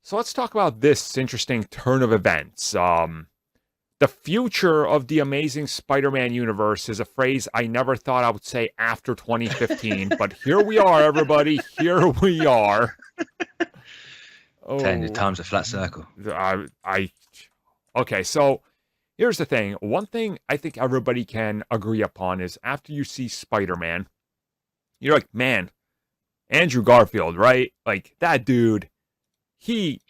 So let's talk about this interesting turn of events. The future of the Amazing Spider-Man universe is a phrase I never thought I would say after 2015, but here we are, everybody. Here we are. Telling you, Oh, time's a flat circle. Okay, so here's the thing. One thing I think everybody can agree upon is after you see Spider-Man, you're like, man, Andrew Garfield, right? Like, that dude, He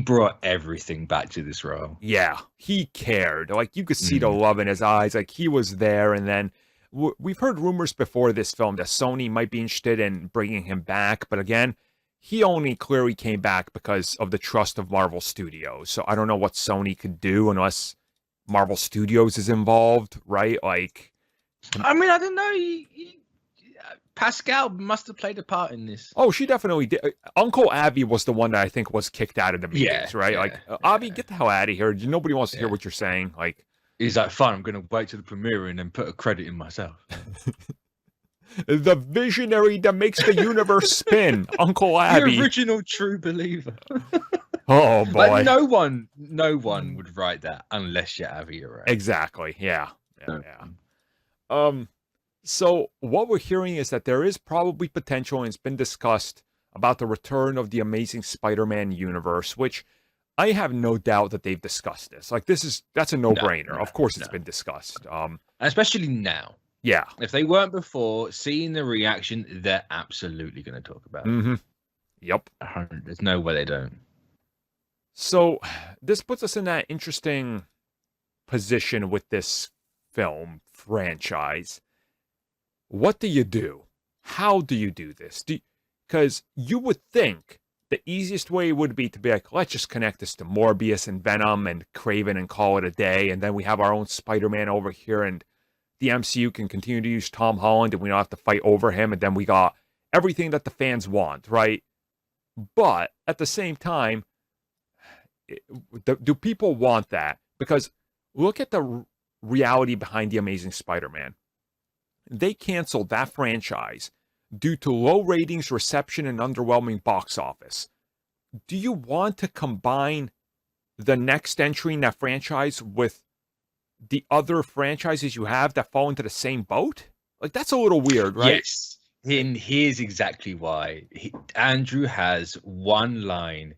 brought everything back to this role. yeah, he cared. Like, you could see the love in his eyes. Like, he was there. And then we've heard rumors before this film that Sony might be interested in bringing him back. But again, he only clearly came back because of the trust of Marvel Studios. So I don't know what Sony could do unless Marvel Studios is involved, right? Like, I mean, I don't know. Pascal must have played a part in this. oh, she definitely did. Uncle Avi was the one that I think was kicked out of the meetings, right? Like, Avi, get the hell out of here. Nobody wants to hear what you're saying. Like, he's like, fine, I'm going to wait till the premiere and then put a credit in myself. The visionary that makes the universe spin, Uncle Avi. The original true believer. Oh, boy. Like, no one would write that unless you're Avi around. Exactly. Yeah. So what we're hearing is that there is probably potential, and it's been discussed about the return of the Amazing Spider-Man universe, which I have no doubt that they've discussed this. Like, that's a no-brainer. Of course it's been discussed. Especially now. Yeah. If they weren't before, seeing the reaction, they're absolutely going to talk about it. Mm-hmm. Yep. There's no way they don't. So this puts us in that interesting position with this film franchise. What do you do? How do you do this? Because you would think the easiest way would be to be like, let's just connect this to Morbius and Venom and Kraven and call it a day, and then we have our own Spider-Man over here, and the MCU can continue to use Tom Holland, and we don't have to fight over him, and then we got everything that the fans want, right? But at the same time, do people want that? Because look at the reality behind The Amazing Spider-Man. They canceled that franchise due to low ratings, reception, and underwhelming box office. Do you want to combine the next entry in that franchise with the other franchises you have that fall into the same boat? Like, that's a little weird, right? Yes. And here's exactly why. Andrew has one line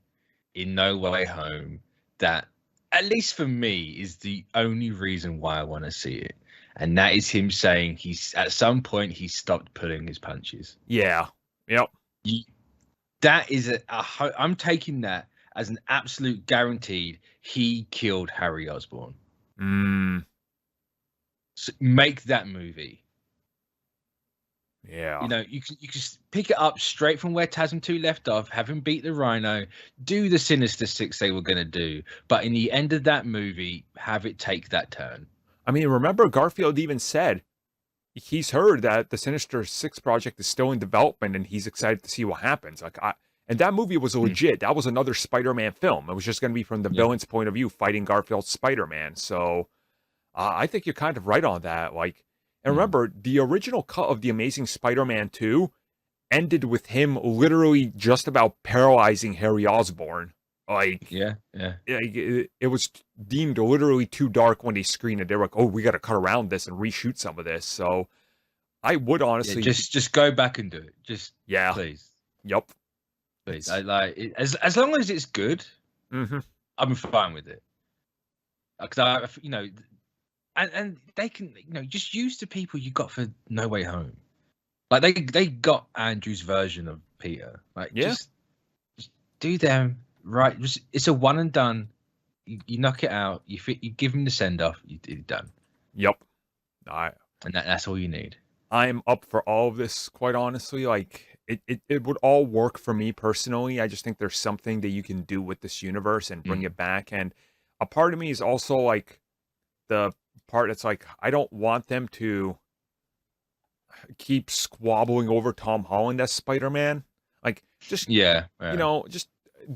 in No Way Home that, at least for me, is the only reason why I want to see it. And that is him saying at some point he stopped pulling his punches. Yeah. Yep. That is I'm taking that as an absolute guaranteed he killed Harry Osborn. So make that movie. Yeah. You know, you can pick it up straight from where TASM 2 left off, have him beat the Rhino, do the Sinister Six they were going to do, but in the end of that movie, have it take that turn. I mean, remember Garfield even said he's heard that the Sinister Six project is still in development and he's excited to see what happens. And that movie was legit. That was another Spider-Man film. It was just going to be from the villain's point of view, fighting Garfield's Spider-Man. So I think you're kind of right on that. Like, and remember, the original cut of The Amazing Spider-Man 2 ended with him literally just about paralyzing Harry Osborn. Like, it was deemed literally too dark when they screened it. They were like, oh, we got to cut around this and reshoot some of this. So I would honestly just go back and do it. Please. Yep. Please. I like it. As long as it's good, I'm fine with it. Because and they can, just use the people you got for No Way Home. Like they got Andrew's version of Peter. Like just do them. Right, it's a one and done. You knock it out. You give him the send off. You're done. Yep. And that's all you need. I'm up for all of this. Quite honestly, like it would all work for me personally. I just think there's something that you can do with this universe and bring it back. And a part of me is also like the part that's like I don't want them to keep squabbling over Tom Holland as Spider-Man. Like just just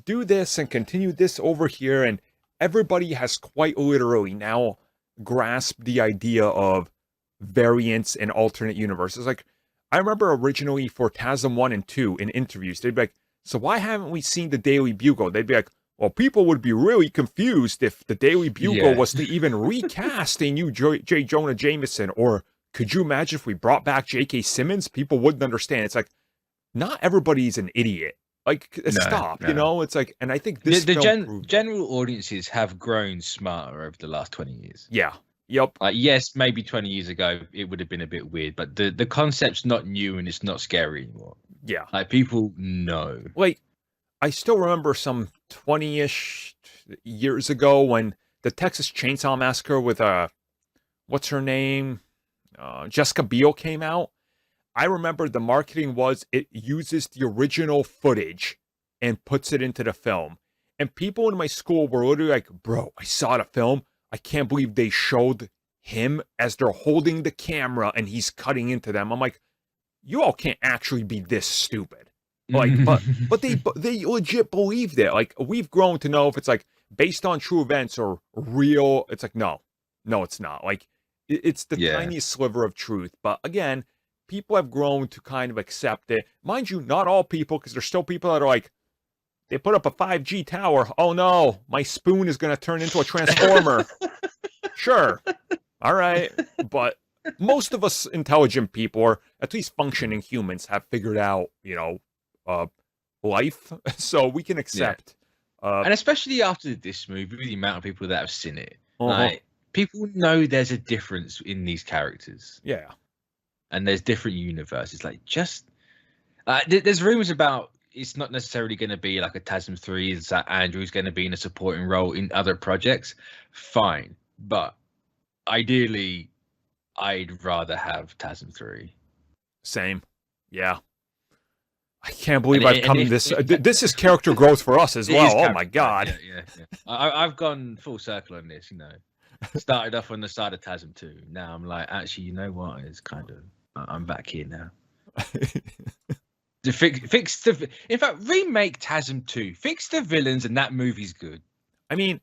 do this and continue this over here, and everybody has quite literally now grasped the idea of variants and alternate universes. Like, I remember originally for TASM 1 and 2 in interviews, they'd be like, So why haven't we seen the Daily Bugle? They'd be like, well, people would be really confused if the Daily Bugle was to even recast a new J. Jonah Jameson. Or could you imagine if we brought back J.K. Simmons? People wouldn't understand. It's like, not everybody's an idiot. Like, stop, you know? It's like, and I think this general audiences have grown smarter over the last 20 years. Yeah. Yep. Like, yes, maybe 20 years ago it would have been a bit weird, but the concept's not new and it's not scary anymore. Yeah. Like, people know. Like, I still remember some 20-ish years ago when the Texas Chainsaw Massacre with what's her name? Jessica Biel came out. I remember the marketing was it uses the original footage and puts it into the film. And people in my school were literally like, bro, I saw the film. I can't believe they showed him as they're holding the camera and he's cutting into them. I'm like, you all can't actually be this stupid. Like, but they legit believed it. Like, we've grown to know if it's like based on true events or real. It's like, no, it's not. Like, it's the tiniest sliver of truth. But again, people have grown to kind of accept it. Mind you, not all people, because there's still people that are like, they put up a 5G tower. Oh no, my spoon is going to turn into a transformer. Sure. All right. But most of us intelligent people, or at least functioning humans, have figured out, life. So we can accept. And especially after this movie, the amount of people that have seen it, like, people know there's a difference in these characters. Yeah. And there's different universes. Like, just there's rumors about it's not necessarily going to be like a TASM 3. Is that Andrew's going to be in a supporting role in other projects? Fine, but ideally, I'd rather have TASM 3. Same, yeah. I can't believe I've come this. This is character growth for us as well. Oh my god! Yeah. I've gone full circle on this. Started off on the side of TASM 2. Now I'm like, actually, you know what? It's kind of I'm back here now. To fix the. In fact, remake TASM 2. Fix the villains, and that movie's good. I mean,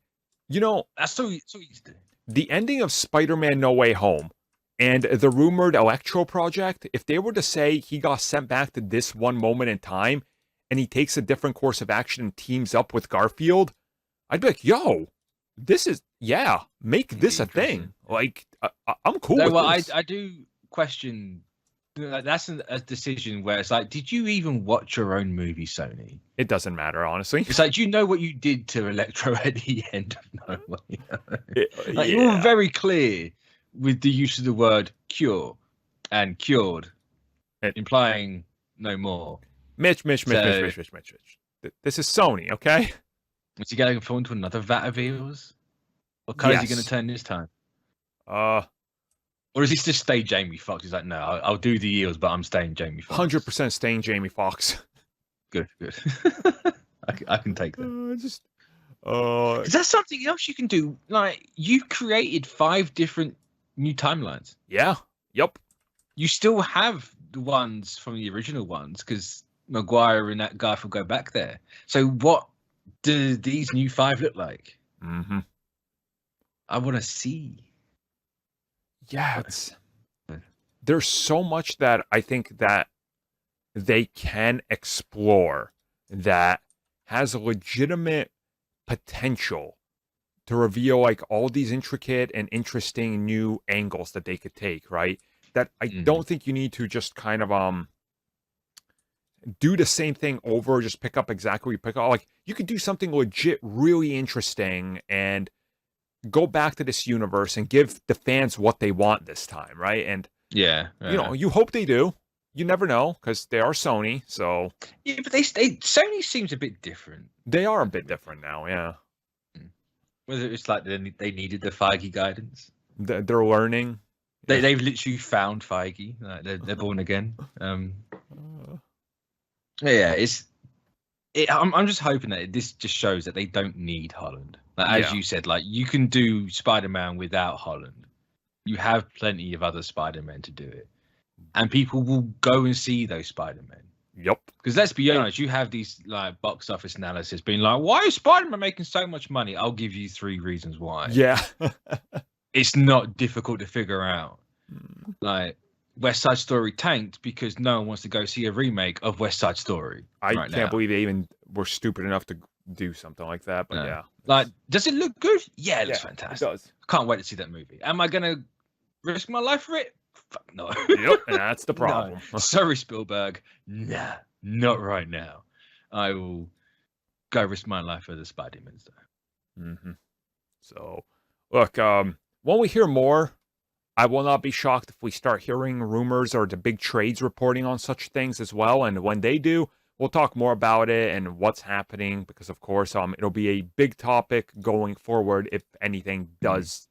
that's all you do. The ending of Spider-Man: No Way Home and the rumored Electro project. If they were to say he got sent back to this one moment in time, and he takes a different course of action and teams up with Garfield, I'd be like, yo, this is make this a thing. Like, I'm cool with this. I do question. That's a decision where it's like, did you even watch your own movie, Sony? It doesn't matter, honestly. It's like, do you know what you did to Electro at the end of No Way? You were very clear with the use of the word cure and cured, implying no more. Mitch. This is Sony, okay? Is he going to fall into another vat of eels? What color is he going to turn this time? Or is he just stay Jamie Foxx? He's like, no, I'll do the eels, but I'm staying Jamie Foxx. 100% staying Jamie Foxx. Good. I can take that. Is that something else you can do? Like, you've created 5 different new timelines. Yeah. Yep. You still have the ones from the original ones because Maguire and that guy will go back there. So what do these new 5 look like? Mm-hmm. I want to see. Yeah, there's so much that I think that they can explore that has a legitimate potential to reveal like all these intricate and interesting new angles that they could take, right? That I don't think you need to just kind of do the same thing over, just pick up exactly what you pick up. Like, you could do something legit really interesting and go back to this universe and give the fans what they want this time, right? And you hope they do. You never know because they are Sony. So but Sony seems a bit different. They are a bit different now, yeah. Whether it's like they needed the Feige guidance, they're learning. They've literally found Feige. Like they're born again. I'm just hoping that this just shows that they don't need Holland. Like, as you said, like, you can do Spider-Man without Holland. You have plenty of other Spider-Men to do it. And people will go and see those Spider-Men. Yep. Because let's be honest, you have these like box office analysis being like, why is Spider-Man making so much money? I'll give you 3 reasons why. Yeah. It's not difficult to figure out. Like, West Side Story tanked because no one wants to go see a remake of West Side Story. I right can't now. believe they even were stupid enough to do something like that. But yeah, like, does it look good? Yeah, it looks fantastic. It does. Can't wait to see that movie. Am I gonna risk my life for it? Fuck no. Yep, and that's the problem. No. Sorry, Spielberg. Nah, not right now. I will go risk my life for the Spider-Mans though. Mm-hmm. So, look, when we hear more, I will not be shocked if we start hearing rumors or the big trades reporting on such things as well. And when they do, we'll talk more about it and what's happening because, of course, it'll be a big topic going forward if anything does